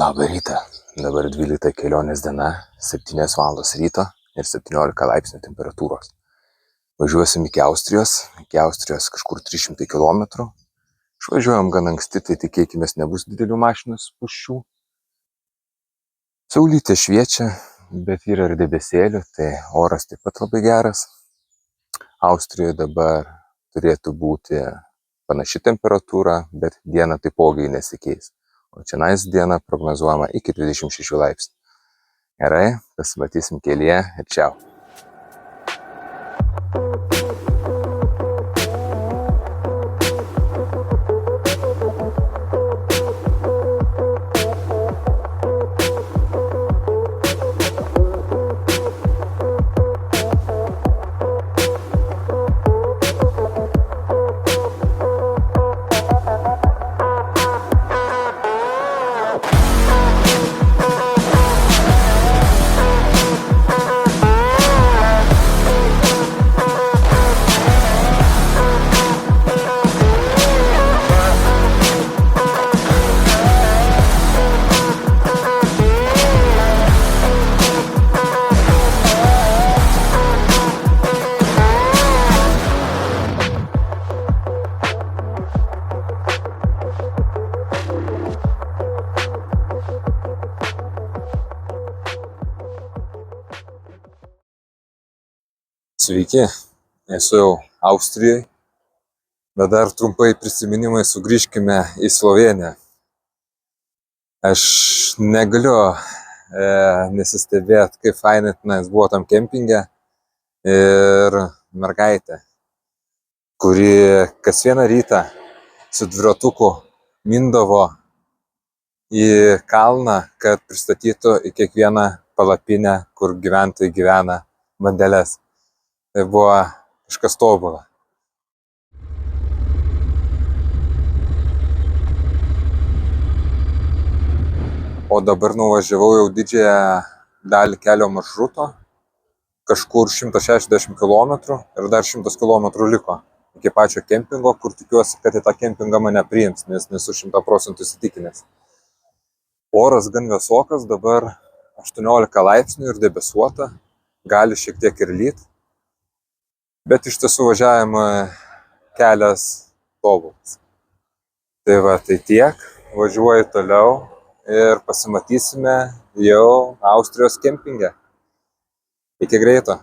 Labą rytą. Dabar 12 kelionės diena, 7 valandos ryto ir 17 laipsnių temperatūros. Važiuosim iki Austrijos kažkur 300 km. Išvažiuojam gan anksti, tai tikėkimės nebus didelių mašinų spūsčių. Saulytė šviečia, bet yra ir debesėlių, tai oras taip pat labai geras. Austrijoje dabar turėtų būti panaši temperatūra, bet diena taipogi nesikeis. O čianais diena prognozuojama iki 26 laipsnių. Gerai, pasimatysim kelyje ir čiau. Sveiki, esu jau Austrijoje, bet dar trumpai prisiminimai sugrįžkime į Slovėniją. Aš negaliu nesistebėti, kaip fainai tenais buvo tam kempinge ir mergaitė, kuri kas vieną rytą su dviratuku mindavo į kalną, kad pristatytų į kiekvieną palapinę, kur gyventojai gyvena, bandeles. Tai buvo kažkas tobula. O dabar nuvažiavau jau didžiąją dalį kelio maršruto, kažkur 160 km ir dar 100 km liko iki pačio kempingo, kur tikiuosi, kad į tą kempingą mane priims, nes nesu 100% įsitikinęs. Oras gan vėsokas, dabar 18 laipsnių ir debesuota, gali šiek tiek ir lyt. Bet iš tiesų važiavimo kelias tobulas. Tai va, tai tiek, važiuoju toliau ir pasimatysime jau Austrijos kempinge. Iki greito.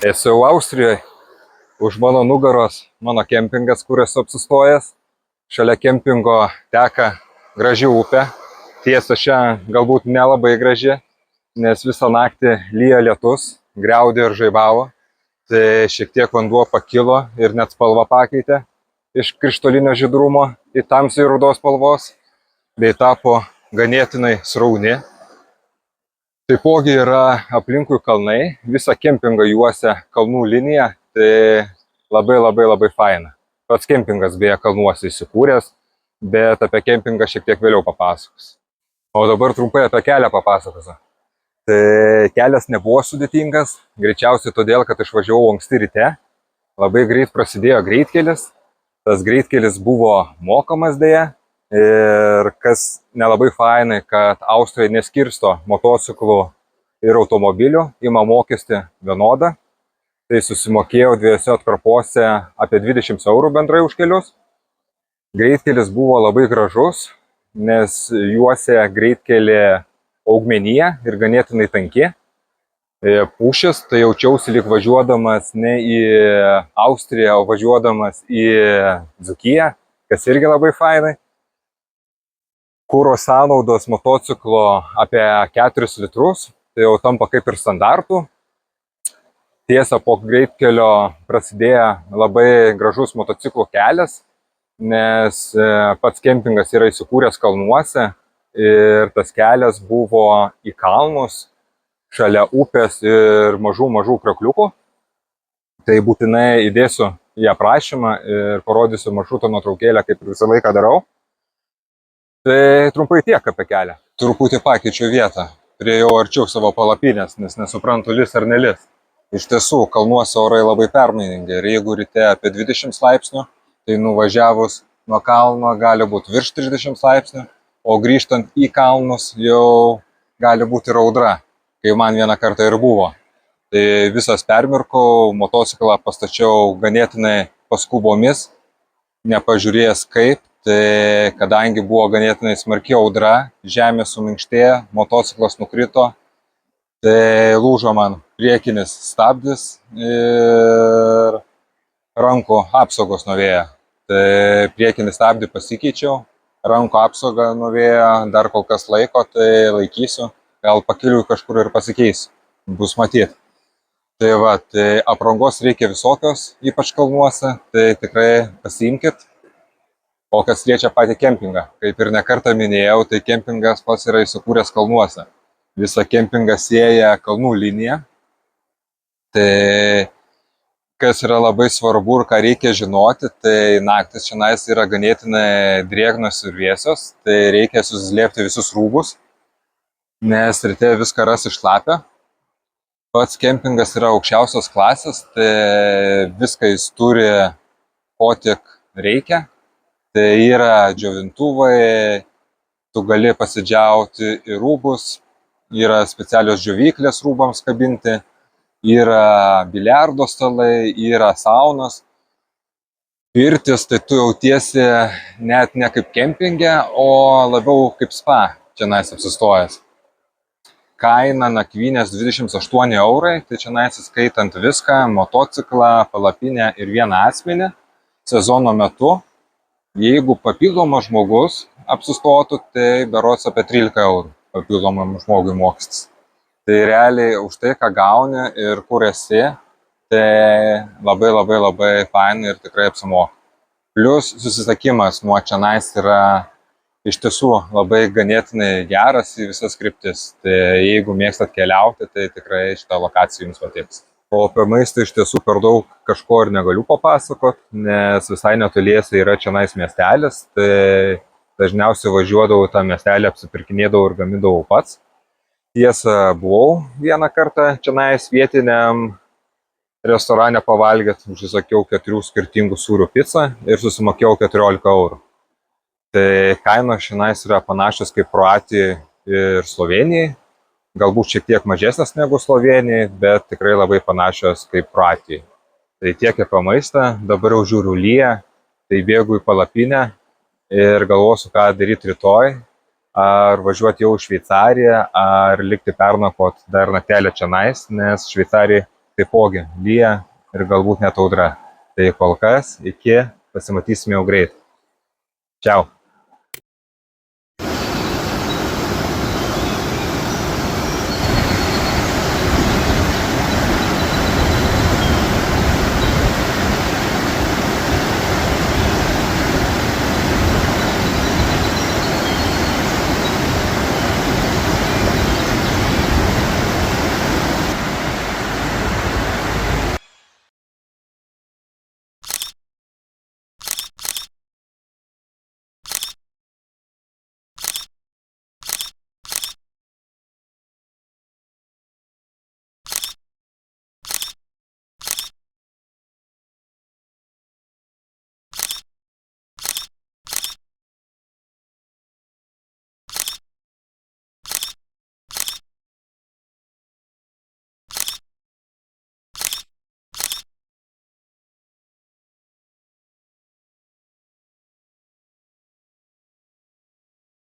Esu jau Austrijoje, už mano nugaros mano kempingas, kur esu apsistojęs. Šalia kempingo teka graži upė. Tiesa, šiandien galbūt nelabai graži, nes visą naktį lyja lietus, griaudė ir žaibavo. Tai šiek tiek vanduo pakilo ir net spalva pakeitė iš krištolinio žydrumo į tamsiai rudos spalvos, bei tapo ganėtinai srauni. Taipogi yra aplinkui kalnai, visą kempingą juosia kalnų linija, tai labai faina. Pats kempingas beje kalnuose įsikūręs, bet apie kempingą šiek tiek vėliau papasakos. O dabar trumpai apie kelią papasakosiu. Tai kelias nebuvo sudėtingas, greičiausiai todėl, kad išvažiavau anksti ryte. Labai greit prasidėjo greitkelis. Tas greitkelis buvo mokamas dėja. Ir kas nelabai fainai, kad Austrija neskirsto motociklų ir automobilių, ima mokestį vienodą. Tai susimokėjau dviejose atkarpose apie 20 eurų bendrai už kelius. Greitkelis buvo labai gražus, nes juose greitkelį augmenija ir ganėtinai tanki. Pušis, tai jaučiausi lyg važiuodamas ne į Austriją, o važiuodamas į Dzūkiją, kas irgi labai fainai. Kuro sąnaudos motociklo apie 4 litrus, tai jau tampa kaip ir standartų. Tiesa, po greitkelio prasidėjo labai gražus motociklų kelias, nes pats kempingas yra įsikūręs kalnuose. Ir tas kelias buvo į kalnus, šalia upės ir mažų kriokliukų. Tai būtinai įdėsiu į aprašymą ir parodysiu maršruto nuotraukėlę, kaip ir visą laiką darau. Tai trumpai tiek apie kelią. Truputį pakeičiu vietą, priejau arčiau savo palapinės, nes nesuprantu lis ar nelis. Iš tiesų, kalnuose orai labai permainingi ir jeigu ryte apie 20 laipsnių, tai nuvažiavus nuo kalno gali būti virš 30 laipsnių. O grįžtant į kalnus jau gali būti ir audra, kai man vieną kartą ir buvo. Tai visas permirkau, motociklą pastačiau ganėtinai paskubomis, nepažiūrėjęs kaip, tai kadangi buvo ganėtinai smarki audra, žemė suminkštėjo, motociklas nukrito, tai lūžo man priekinis stabdis ir rankų apsaugos nuo vėjo. Tai priekinį stabdį pasikeičiau. Rankų apsaugą nuo vėjo dar kol kas laiko, tai laikysiu. Gal pakeliu kažkur ir pasikeisiu. Bus matyt. Tai va, tai aprangos reikia visokios, ypač kalnuose, tai tikrai pasiimkit. O kas liečia patį kempingą, kaip ir nekartą minėjau, tai kempingas pats yra įsikūręs kalnuose. Visą kempingą sieja kalnų linija. Tai kas yra labai svarbu ir ką reikia žinoti, tai naktis šiandien yra ganėtinai drėgnos ir vėsios, tai reikia suslėpti visus rūbus, nes ryte viską ras iššlapę. Pats kempingas yra aukščiausios klasės, tai viską jis turi, ko tik reikia. Tai yra džiovintuvai, tu gali pasidžiauti į rūbus, yra specialios džiovyklės rūbams kabinti. Yra biliardo stalai, yra saunos, pirtis, tai tu jautiesi net ne kaip kempinge, o labiau kaip spa čianais apsistojęs. Kaina nakvynės 28 eurai, tai čianais įskaitant viską, motociklą, palapinę ir vieną asmenį sezono metu. Jeigu papildomas žmogus apsistotų, tai berods apie 13 eurų papildomam žmogui mokestis. Tai realiai už tai, ką gauni ir kur esi, tai labai fainai ir tikrai apsimoka. Plius susisiekimas nuo čianais yra iš tiesų labai ganėtinai geras į visas kryptis. Tai jeigu mėgstat keliauti, tai tikrai šitą lokaciją jums patiks. O apie maistą iš tiesų per daug kažko ir negaliu papasakot, nes visai netoliese yra čianais miestelis, tai dažniausiai važiuodavau tą miestelį, apsipirkinėdavau ir gamindavau pats. Tiesa, buvau vieną kartą čianais vietiniam restorane pavalgyti, užsisakiau 4 skirtingų sūrių pizzą ir susimokėjau 14 eurų. Tai kainos šiandien yra panašios kaip Kroatijai ir Slovenijai, galbūt šiek tiek mažesnės negu Slovenijai, bet tikrai labai panašios kaip Kroatijai. Tai tiek apie maistą, dabar jau žiūriu lyja, tai bėgu į palapinę ir galvosiu, ką daryti rytoj. Ar važiuoti jau į Šveicariją, ar likti pernakvot dar naktelę čianais, nes Šveicarijai taipogi lyja ir galbūt net audra. Tai kol kas, iki, pasimatysime jau greit. Čiau.